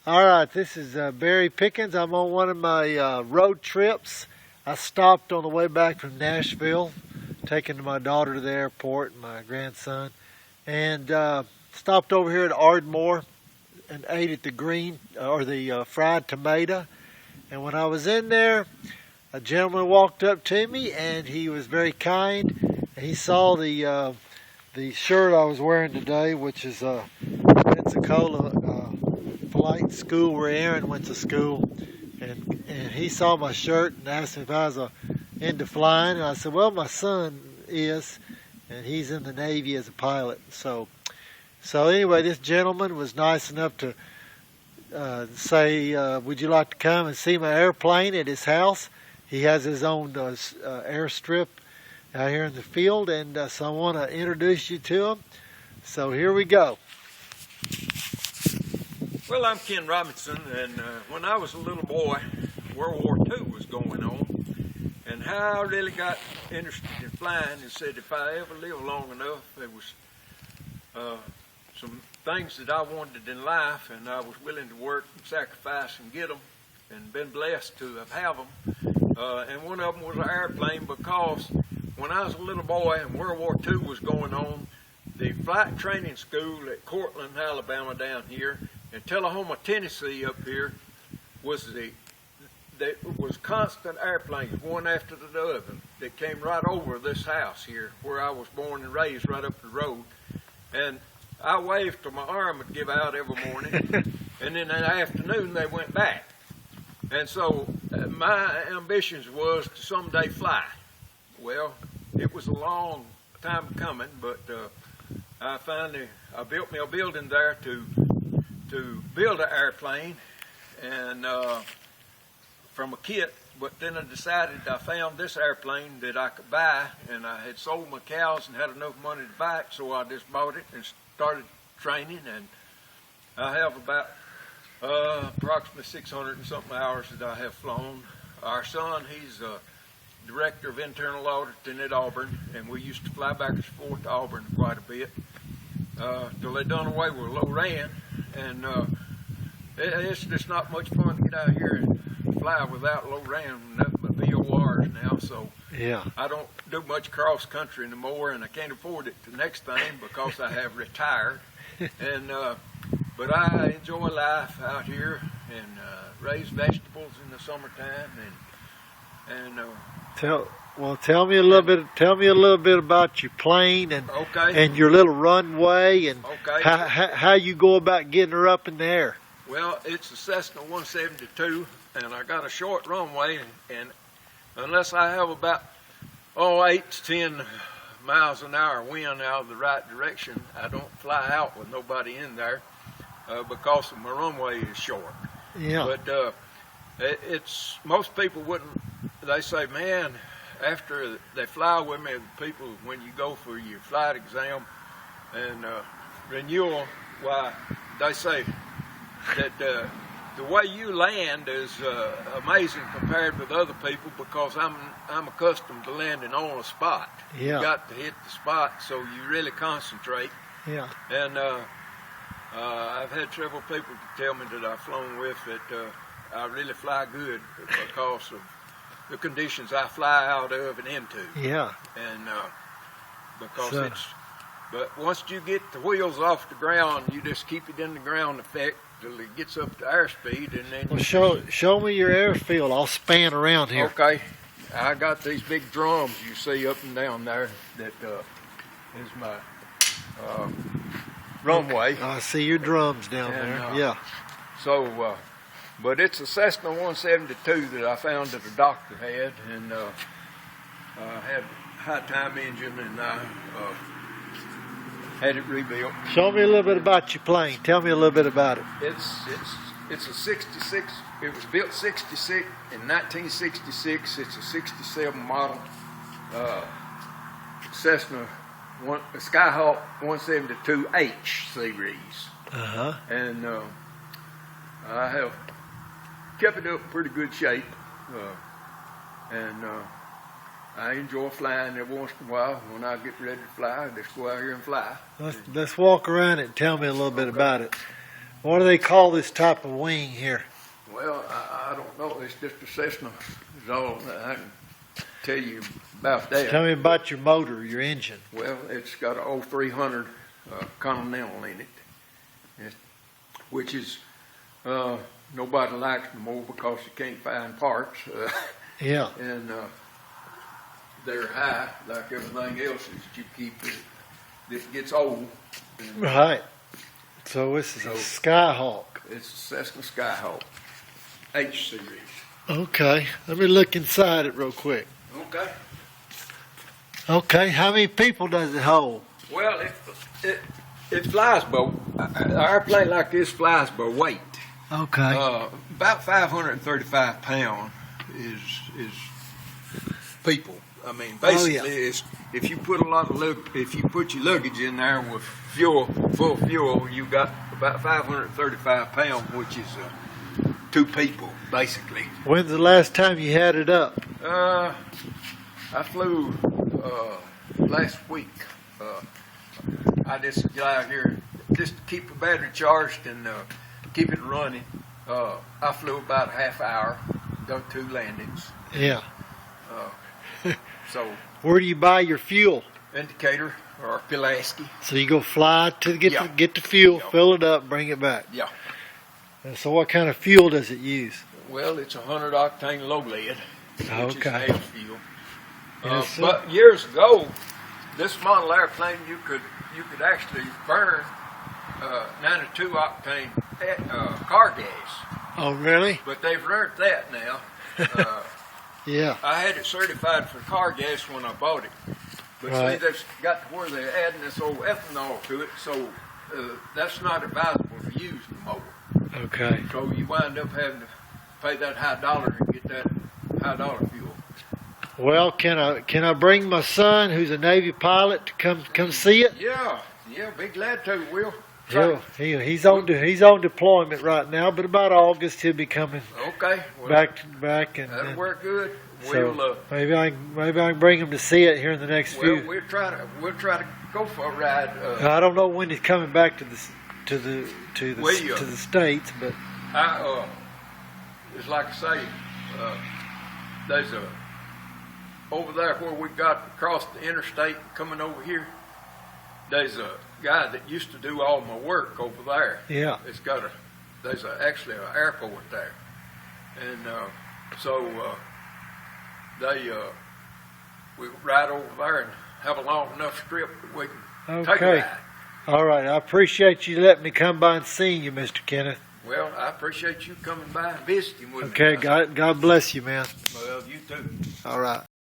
All right, this is Barry Pickens. I'm on one of my road trips. I stopped on the way back from Nashville, taking my daughter to the airport and my grandson, and stopped over here at Ardmore and ate at the green or the fried tomato. And when I was in there, a gentleman walked up to me, and he was very kind. He saw the shirt I was wearing today, which is Pensacola Polite School where Aaron went to school, and he saw my shirt and asked me if I was into flying, and I said, well, my son is, and he's in the Navy as a pilot. So anyway, this gentleman was nice enough to say, would you like to come and see my airplane at his house? He has his own airstrip out here in the field, and so I want to introduce you to him. So here we go. Well, I'm Ken Robinson, and when I was a little boy, World War II was going on, and how I really got interested in flying and said if I ever live long enough, there was some things that I wanted in life, and I was willing to work and sacrifice and get them, and been blessed to have them. And one of them was an airplane, because when I was a little boy and World War II was going on, the flight training school at Cortland, Alabama down here, and Tullahoma, Tennessee up here, was there was constant airplanes, one after the other, that came right over this house here, where I was born and raised, right up the road. And I waved till my arm would give out every morning, and then in the afternoon they went back. And so my ambitions was to someday fly. Well, it was a long time coming, but I built me a building there to build an airplane, and from a kit. But then I found this airplane that I could buy, and I had sold my cows and had enough money to buy it, so I just bought it and started training. And I have about approximately 600 and something hours that I have flown. Our son, he's director of internal auditing at Auburn, and we used to fly back and forth to Auburn quite a bit till they done away with low ran. And it's just not much fun to get out here and fly without low ran, nothing but VORs now. So Yeah. I don't do much cross country anymore, and I can't afford it the next thing because I have retired. And but I enjoy life out here and raise vegetables in the summertime, and Tell me a little bit about your plane and okay. and your little runway and Okay. how you go about getting her up in the air. Well, it's a Cessna 172, and I got a short runway, and unless I have about 8 to 10 miles an hour wind out of the right direction, I don't fly out with nobody in there because my runway is short. Yeah. But it's most people wouldn't. They say, man, after they fly with me, people, when you go for your flight exam and renewal, why they say that the way you land is amazing compared with other people, because I'm accustomed to landing on a spot. Yeah. You got to hit the spot, so you really concentrate. Yeah. And I've had several people to tell me that I've flown with that I really fly good because of the conditions I fly out of and into. Yeah. And because but once you get the wheels off the ground, you just keep it in the ground effect till it gets up to airspeed, and then Show me your airfield. I'll span around here. Okay, I got these big drums you see up and down there. That is my runway. I see your drums down there. Yeah. So, but it's a Cessna 172 that I found that a doctor had, and had a high-time engine, and I had it rebuilt. Show me a little bit about your plane. Tell me a little bit about it. It's a 66. It was built 66 in 1966. It's a 67 model Cessna Skyhawk 172H series. And I have kept it up in pretty good shape, and I enjoy flying every once in a while. When I get ready to fly, I just go out here and fly. Let's walk around it and tell me a little bit about it. What do they call this type of wing here? Well, I don't know. It's just a Cessna. Is all I can tell you about that. Tell me about your motor, your engine. Well, it's got an 0300 Continental in it, which is nobody likes no more because you can't find parts. Yeah. And they're high, like everything else that you keep. This gets old. Right. So this is a Skyhawk. It's a Cessna Skyhawk, H series. Okay. Let me look inside it real quick. Okay. Okay. How many people does it hold? Well, it flies by, an airplane like this flies by weight. Okay. About 535 pounds is people. I mean, basically, it's, if you put if you put your luggage in there with full fuel, you got about 535 pounds, which is 2 people, basically. When's the last time you had it up? I flew last week. I just got out here just to keep the battery charged and keep it running. I flew about a half hour, done 2 landings. Yeah. So Where do you buy your fuel? Indicator or Pulaski. So you go fly to Yeah. get the fuel, Yeah. fill it up, bring it back. Yeah. And so what kind of fuel does it use? Well, it's 100 octane low lead, which Okay. is Hale fuel. Yes, sir. But years ago, this model airplane you could actually burn 92 octane car gas. Oh, really? But they've learned that now. Yeah. I had it certified for car gas when I bought it. But Right. see, they've got to where they're adding this old ethanol to it, so that's not advisable to use no more. Okay. So you wind up having to pay that high dollar and get that high dollar fuel. Well, can I bring my son, who's a Navy pilot, to come see it? Yeah, be glad to, Will. He's on deployment right now, but about August he'll be coming Okay. Well, back and that'll work good. so maybe I can bring him to see it here in the next Well, few. we'll try to go for a ride. I don't know when he's coming back to the States, but It's like I say, there's over there where we got across the interstate coming over here. There's a guy that used to do all my work over there. yeah. It's got there's actually an airport there, and so we ride over there and have a long enough trip that we can take a Okay. ride. All right. I appreciate you letting me come by and seeing you, Mr. Kenneth. Well, I appreciate you coming by and visiting with me. Okay. God bless you, man. Well, you too. All right.